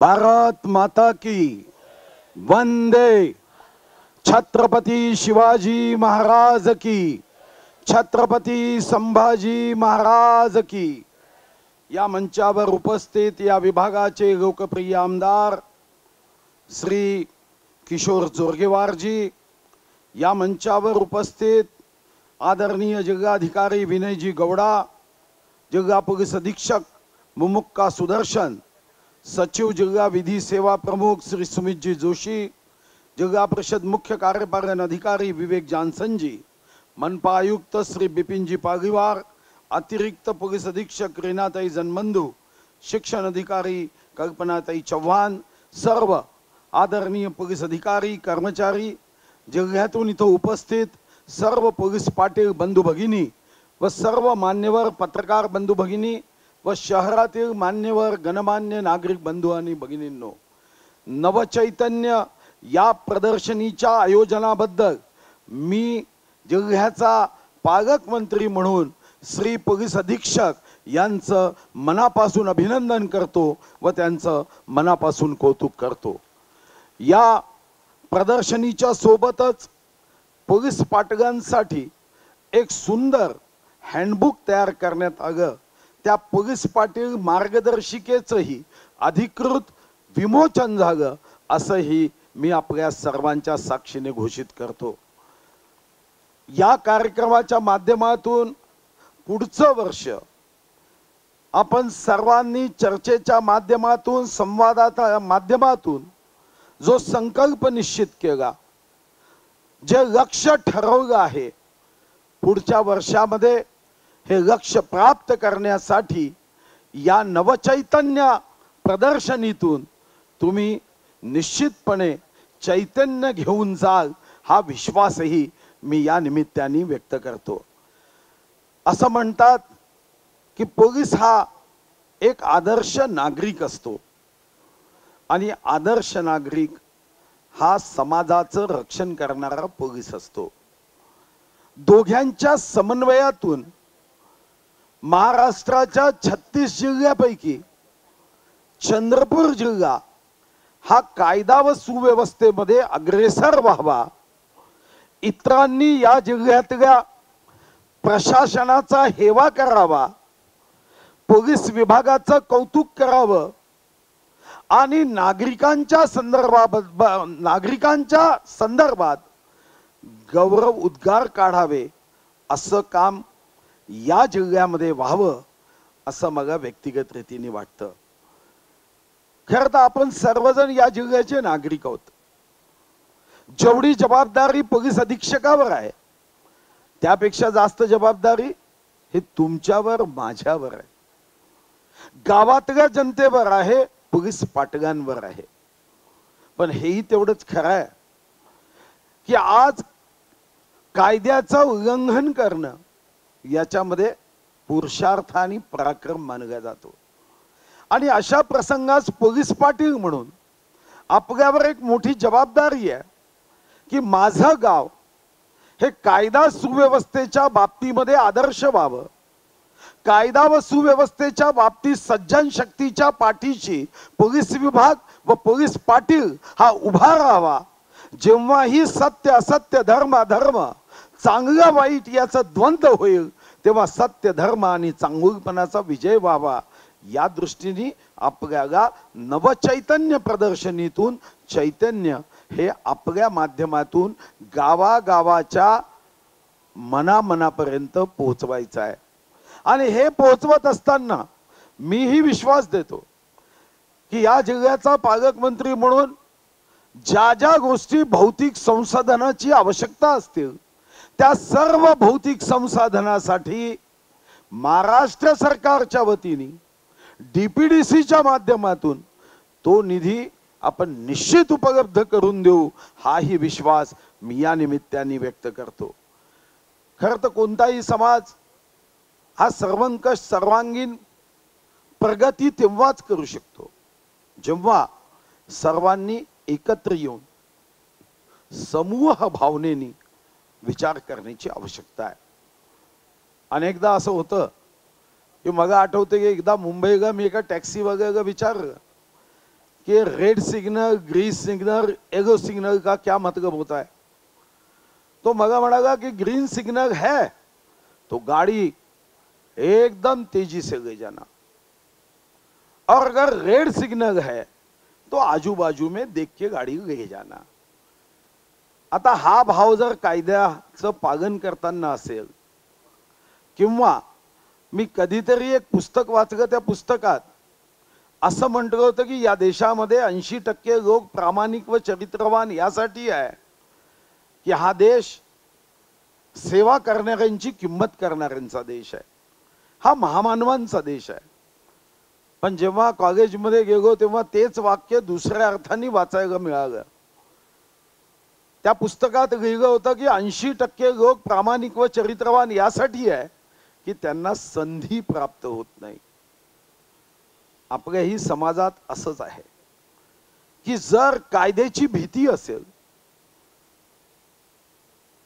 भारत माता की वंदे। छत्रपति शिवाजी महाराज की, छत्रपति संभाजी महाराज की। या मंचावर उपस्थित या विभागाचे लोकप्रिय आमदार श्री किशोर जोरगेवारजी, या मंचावर उपस्थित आदरणीय जिल्हाधिकारी विनयजी गौडा, जिल्हा पोलीस अधीक्षक मुमुक्का सुदर्शन, सचिव जिल्हा विधी सेवा प्रमुख श्री सुमितजी जोशी, जिल्हा परिषद मुख्य कार्यपालन अधिकारी विवेक जानसन जी, मनपा आयुक्त श्री बिपिनजी पागीवार, अतिरिक्त पोलीस अधीक्षक रीनाताई जनबंधू, शिक्षण अधिकारी कल्पनाताई चव्हाण, सर्व आदरणीय पोलीस अधिकारी कर्मचारी, जिल्ह्यातून इथं उपस्थित सर्व पोलीस पाटील बंधू भगिनी व सर्व मान्यवर पत्रकार बंधू भगिनी व शहरातील मान्यवर गणमान्य नागरिक बंधू आणि भगिनींनो, नवचैतन्य या प्रदर्शनीच्या आयोजनाबद्दल मी जिल्ह्याचा पालकमंत्री म्हणून श्री पोलीस अधीक्षक यांचं मनापासून अभिनंदन करतो व त्यांचं मनापासून कौतुक करतो। या प्रदर्शनीच्या सोबतच पोलीस पाटलांसाठी एक सुंदर हँडबुक तयार करण्यात आलं। त्या पोलीस पाटील मार्गदर्शिकेचंही अधिकृत विमोचन झालं असंही मी आपल्या सर्वांच्या साक्षीने घोषित करतो। या कार्यक्रमाच्या माध्यमातून पुढचं वर्ष आपण सर्वांनी चर्चेच्या माध्यमातून, संवादाच्या माध्यमातून जो संकल्प निश्चित केला, जे लक्ष्य ठरवलं आहे, पुढच्या वर्षामध्ये हे लक्ष्य प्राप्त करण्यासाठी या नवचैतन्य प्रदर्शनीतून तुम्ही निश्चितपणे चैतन्य घेऊन जाल हा विश्वासही मी या निमित्ताने व्यक्त करतो। असं म्हणतात की पोलीस हा एक आदर्श नागरिक असतो आणि आदर्श नागरिक हा समाजाचं रक्षण करणारा पोलीस असतो। दोघांच्या समन्वयातून महाराष्ट्राच्या 36 जिल्ह्यापैकी चंद्रपूर जिल्हा हा कायदा व सुव्यवस्थेमध्ये अग्रेसर व्हावा, इतरांनी या जिल्ह्यातल्या प्रशासनाचा हेवा करावा, पोलीस विभागाचं कौतुक करावं आणि नागरिकांच्या संदर्भात गौरव उद्गार काढावे असं काम या जिल्ह्यामध्ये व्हावं असं मला व्यक्तिगत रीतीने वाटतं। खरं तर आपण सर्वजण या जिल्ह्याचे नागरिक आहोत। जेवढी जबाबदारी पोलीस अधीक्षकावर आहे त्यापेक्षा जास्त जबाबदारी हे तुमच्यावर, माझ्यावर आहे, गावातल्या जनतेवर आहे, पोलीस पाटलांवर आहे। पण हेही तेवढंच खरं आहे की आज कायद्याचं उल्लंघन करणं याच्यामध्ये पुरुषार्थ आणि पराक्रम मानला जातो आणि अशा प्रसंगास पोलीस पाटील म्हणून आपल्यावर एक मोठी जबाबदारी आहे की माझं गाव हे कायदा सुव्यवस्थेच्या बाबतीमध्ये आदर्श व्हावं, कायदा व सुव्यवस्थेच्या बाबतीत सज्जन शक्तीच्या पाठीशी पोलीस विभाग व पोलीस पाटील हा उभा राहावा। जेव्हा ही सत्य असत्य, धर्म अधर्म, चांगलं वाईट याचं द्वंद्व होईल तेव्हा सत्य धर्म आणि चांगुलपणाचा विजय व्हावा। या दृष्टीने आपल्याला नवचैतन्य प्रदर्शनीतून चैतन्य हे आपल्या माध्यमातून गावागावाच्या मनामनापर्यंत पोहोचवायचं आहे आणि हे पोहोचवत असताना मीही विश्वास देतो की या जिल्ह्याचा पालकमंत्री म्हणून ज्या ज्या गोष्टी भौतिक संसाधनाची आवश्यकता असतील त्या सर्व भौतिक संसाधनासाठी महाराष्ट्र सरकारच्या वतीने डीपीडीसीच्या माध्यमातून तो निधी आपण निश्चित उपलब्ध करून देऊ हाही विश्वास मी या निमित्ताने व्यक्त करतो। खरं तर कोणताही समाज हा सर्वंकष सर्वांगीण प्रगती तेव्हाच करू शकतो जेव्हा सर्वांनी एकत्र येऊन समूह भावनेने विचार करण्याची आवश्यकता आहे। अनेकदा असं होतं की मला आठवतं की एकदा मुंबईला मी एका टॅक्सी वगैरे विचारलं कि red signal, green signal, yellow signal का क्या मतलब होता है? तो मगा म्हणागा कि ग्रीन सिग्नल है तो गाड़ी एकदम तेजी से ले जाना, और अगर रेड सिग्नल है तो आजू बाजू में देख के गाडी ले जाना। आता हा भाव जर कायद्याचं पालन करताना असेल, किंवा मी कधीतरी एक पुस्तक वाचलं, त्या पुस्तकात असं म्हटलं होतं की या देशामध्ये 80% लोक प्रामाणिक व चरित्रवान यासाठी आहे की हा देश सेवा करणाऱ्यांची किंमत करणाऱ्यांचा देश आहे, हा महामानवांचा देश आहे। पण जेव्हा कॉलेजमध्ये गेलो तेव्हा तेच वाक्य दुसऱ्या अर्थाने वाचायला मिळालं। त्या पुस्तकात लिहिलं होतं की 80% लोक प्रामाणिक व चरित्रवान यासाठी आहे की त्यांना संधी प्राप्त होत नाही। आपल्याही समाजात असंच आहे की जर कायद्याची भीती असेल,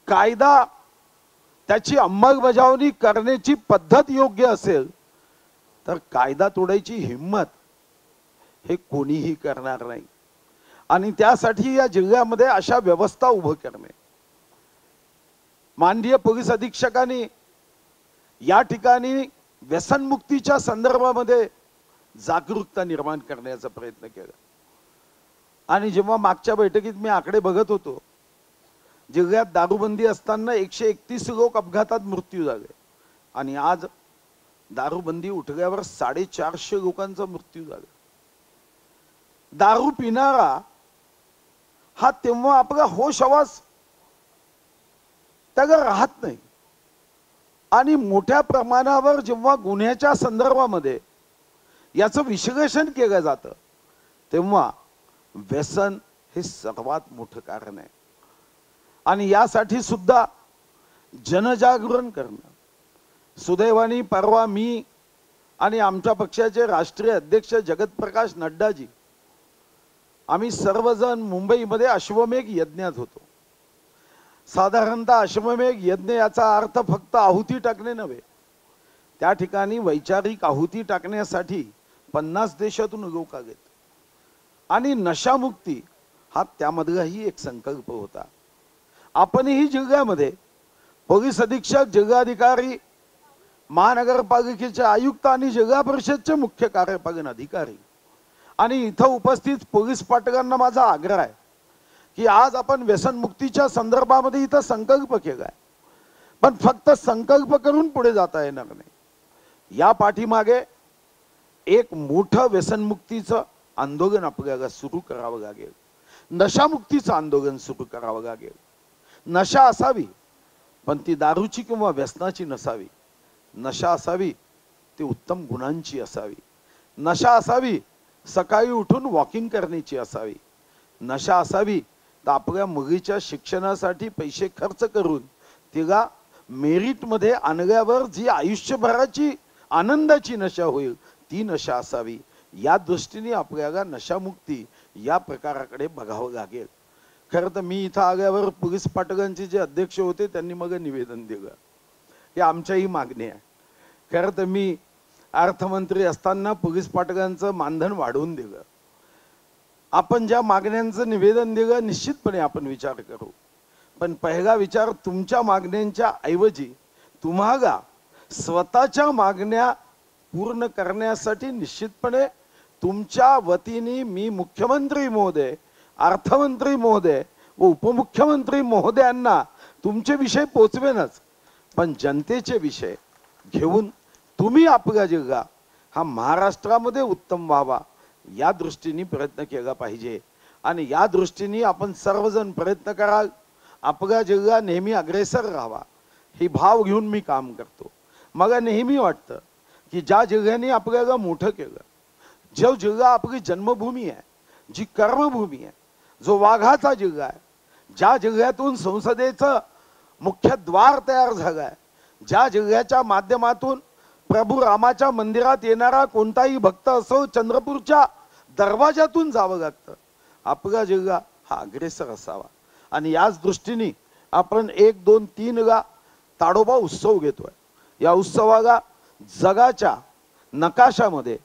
कायदा त्याची अंमलबजावणी करण्याची पद्धत योग्य असेल, तर कायदा तोडायची हिम्मत हे कोणीही करणार नाही। आणि त्यासाठी या जिल्ह्यामध्ये अशा व्यवस्था उभं करणे, माननीय पोलीस अधीक्षकांनी या ठिकाणी व्यसनमुक्तीच्या संदर्भामध्ये जागरूकता निर्माण करण्याचा प्रयत्न केला। आणि जेव्हा मागच्या बैठकीत मी आकडे बघत होतो, जिल्ह्यात दारूबंदी असताना 131 लोक अपघातात मृत्यू झाले, आणि आज दारूबंदी उठल्यावर 450 लोकांचा मृत्यू झाला। दारू पिणारा हा तेव्हा आपला होश आवाज त्याला राहत नाही, आणि मोठ्या प्रमाणावर जेव्हा गुन्ह्याच्या संदर्भामध्ये याचं विश्लेषण केलं जातं तेव्हा व्यसन हे सर्वात मोठं कारण आहे। आणि यासाठी सुद्धा जनजागरण करणं, सुदैवाने परवा मी आणि आमच्या पक्षाचे राष्ट्रीय अध्यक्ष जगत प्रकाश नड्डाजी आम्ही सर्वजण मुंबईमध्ये अश्वमेघ यज्ञात होतो। साधारणतः अश्वमेघ यज्ञ याचा अर्थ फक्त आहुती टाकणे नव्हे, त्या ठिकाणी वैचारिक आहुती टाकण्यासाठी 50 देशातून लोक आलेत, आणि नशामुक्ती हा त्यामधलाही एक संकल्प होता। आपणही जिल्ह्यामध्ये पोलीस अधीक्षक, जिल्हाधिकारी, महानगरपालिकेचे आयुक्त आणि जिल्हा परिषदचे मुख्य कार्यपालन अधिकारी आणि इथं उपस्थित पोलीस पाटलांना माझा आग्रह आहे की आज आपण व्यसनमुक्तीच्या संदर्भामध्ये इथं संकल्प केलाय, पण फक्त संकल्प करून पुढे जाता येणार नाही। या पाठीमागे एक मोठं व्यसनमुक्तीचं आंदोलन आपल्याला सुरू करावं लागेल, नशामुक्तीचं आंदोलन सुरू करावं लागेल। नशा असावी पण ती दारूची किंवा व्यसनाची नसावी, नशा असावी ती उत्तम गुणांची असावी, नशा असावी सकाळी उठून वॉकिंग करण्याची असावी, नशा असावी तर आपल्या मुलीच्या शिक्षणासाठी पैसे खर्च करून तिला मेरिट मध्ये आणल्यावर जी आयुष्यभराची आनंदाची नशा होईल ती नशा असावी। या दृष्टीने आपल्याला नशामुक्ती या प्रकाराकडे बघावं लागेल। खरं तर मी इथं आल्यावर पोलीस पाटलांचे जे अध्यक्ष होते त्यांनी मग निवेदन दिलं की आमच्याही मागणी आहे। खरं तर मी अर्थमंत्री असताना पोलीस पाटलांचं मानधन वाढवून दिलं। आपण ज्या मागण्यांचं निवेदन दिलं निश्चितपणे आपण विचार करू, पण पहिला विचार तुमच्या मागण्यांच्या ऐवजी तुम्हाला स्वतःच्या मागण्या पूर्ण करण्यासाठी निश्चितपणे तुमच्या वतीने मी मुख्यमंत्री महोदय, अर्थमंत्री महोदय व उपमुख्यमंत्री महोदयांना तुमचे विषय पोचवेनच, पण जनतेचे विषय घेऊन तुम्ही आपला जिल्हा हा महाराष्ट्रामध्ये उत्तम व्हावा या दृष्टीने प्रयत्न केला पाहिजे। आणि या दृष्टीने आपण सर्वजण प्रयत्न कराल, आपला जिल्हा नेहमी अग्रेसर राहावा ही भाव घेऊन मी काम करतो। मला नेहमी वाटतं की ज्या जिल्ह्याने आपल्याला मोठं केलं, जो जिल्हा आपली जन्मभूमी आहे, जी कर्मभूमी आहे, जो वाघाचा जिल्हा आहे, ज्या जिल्ह्यातून संसदेचं मुख्य द्वार तयार झालं आहे, ज्या जिल्ह्याच्या माध्यमातून प्रभू रामाच्या मंदिरात येणारा कोणताही भक्त असो चंद्रपूरच्या दरवाजातून जावं लागतं, आपला जिल्हा हा अग्रेसर असावा। आणि याच दृष्टीने आपण 1, 2, 3 ला ताडोबा उत्सव घेतोय। या उत्सवाला जगाच्या नकाशामध्ये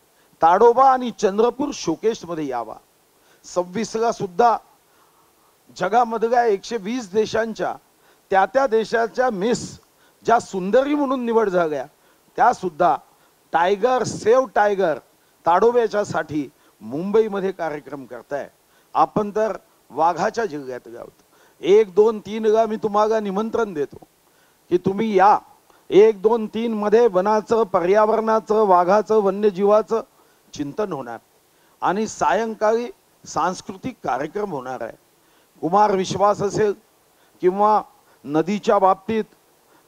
ताडोबा आणि चंद्रपूर शोकेस मध्ये यावा 26ला सुद्धा जगामधल्या 120 देशांच्या त्या देशाच्या मिस ज्या सुंदरी म्हणून निवड झाल्या त्या सुद्धा टायगर सेव्ह टायगर ताडोब्याच्यासाठी मुंबईमध्ये कार्यक्रम करताय. आपण तर वाघाच्या जिल्ह्यात आहोत. 1, 2, 3 ला मी तुम्हाला निमंत्रण देतो की तुम्ही या. 1, 2, 3 मध्ये वनाचं, पर्यावरणाचं, वाघाचं, वन्यजीवाचं चिंतन होणार आणि सायंकाळी सांस्कृतिक कार्यक्रम होणार आहे. कुमार विश्वास असेल किंवा नदीच्या बाबतीत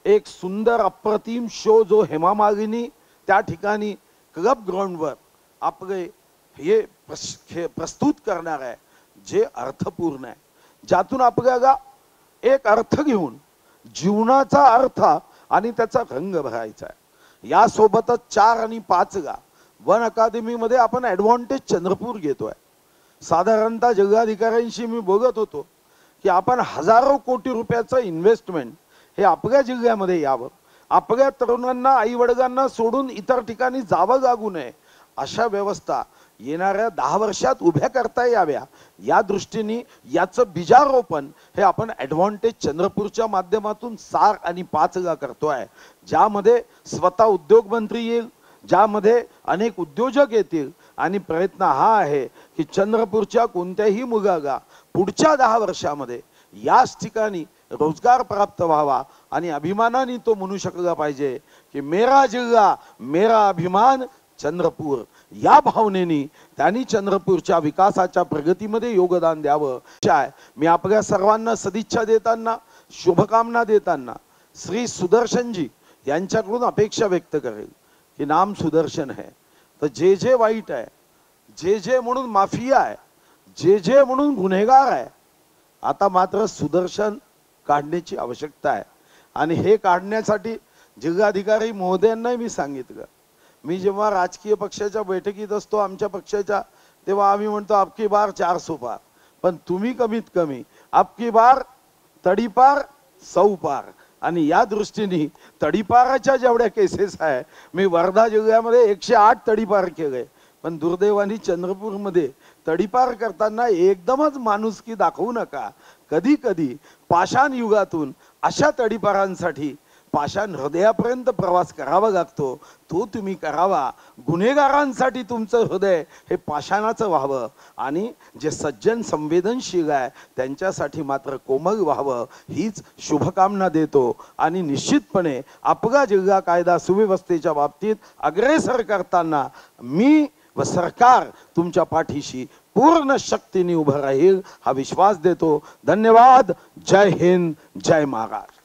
एक सुंदर अप्रतिम शो जो हेमा मालिनी त्या ठिकाणी क्लब ग्राउंडवर आपले हे प्रस्तुत करणार आहे, जे अर्थपूर्ण आहे, ज्यातून आपल्याला एक अर्थ घेऊन जीवनाचा अर्थ आणि त्याचा रंग भरायचा आहे. यासोबतच 4 आणि 5 ला वन अकादमीमध्ये आपण ॲडव्हान्टेज चंद्रपूर घेतोय. साधारणतः जिल्हाधिकाऱ्यांशी मी बोलत होतो की आपण हजारो कोटी रुपयाचं इन्व्हेस्टमेंट हे आपल्या जिल्ह्यामध्ये यावं. आपल्या तरुणांना आई वडिलांना सोडून इतर ठिकाणी जावं लागू नये अशा व्यवस्था येणाऱ्या 10 वर्षात उभ्या करता याव्या. या दृष्टीने याचं बीजारोपण हे आपण ॲडव्हान्टेज चंद्रपूरच्या माध्यमातून 4 आणि 5 ला करतोय, ज्यामध्ये स्वतः उद्योग मंत्री येईल, ज्यामध्ये अनेक उद्योजक येतील आणि प्रयत्न हा आहे की चंद्रपूरच्या कोणत्याही मुलाला पुढच्या 10 वर्षामध्ये याच ठिकाणी रोजगार प्राप्त व्हावा आणि अभिमानाने तो म्हणू शकला पाहिजे की मेरा जिल्हा मेरा अभिमान चंद्रपूर. या भावनेने त्यांनी चंद्रपूरच्या विकासाच्या प्रगतीमध्ये योगदान द्यावं. मी आपल्या सर्वांना सदिच्छा देताना, शुभकामना देताना श्री सुदर्शनजी यांच्याकडून अपेक्षा व्यक्त करेल की नाम सुदर्शन है तर जे जे वाईट आहे, जे जे म्हणून माफिया आहे, जे जे म्हणून गुन्हेगार आहे, आता मात्र सुदर्शन काढण्याची आवश्यकता आहे. आणि हे काढण्यासाठी जिल्हाधिकारी महोदयांनाही मी सांगितलं. मी जेव्हा राजकीय पक्षाच्या बैठकीत असतो आमच्या पक्षाच्या, तेव्हा आम्ही म्हणतो अबकी बार 400 पार, पण तुम्ही कमीत कमी अबकी बार तडीपार 100 पार. आणि या दृष्टीने तडीपाराच्या जेवढ्या केसेस आहे, मी वर्धा जिल्ह्यामध्ये 108 तडीपार केले, पण दुर्दैवाने चंद्रपूरमध्ये तडीपार करताना एकदमच माणुसकी दाखवू नका. कधी कधी पाषाण युगातून अशा तडीपारांसाठी पाषाण हृदयापर्यंत प्रवास करावा लागतो, तो तुम्ही करावा. गुन्हेगारांसाठी तुमचं हृदय हे पाषाणाचं व्हावं आणि जे सज्जन संवेदनशील आहे त्यांच्यासाठी मात्र कोमल व्हावं, हीच शुभकामना देतो. आणि निश्चितपणे आपला जिल्हा कायदा सुव्यवस्थेच्या बाबतीत अग्रेसर करताना मी व सरकार तुमच्या पाठीशी पूर्ण शक्तीने उभं राहील हा विश्वास देतो. धन्यवाद. जय हिंद, जय महाराष्ट्र.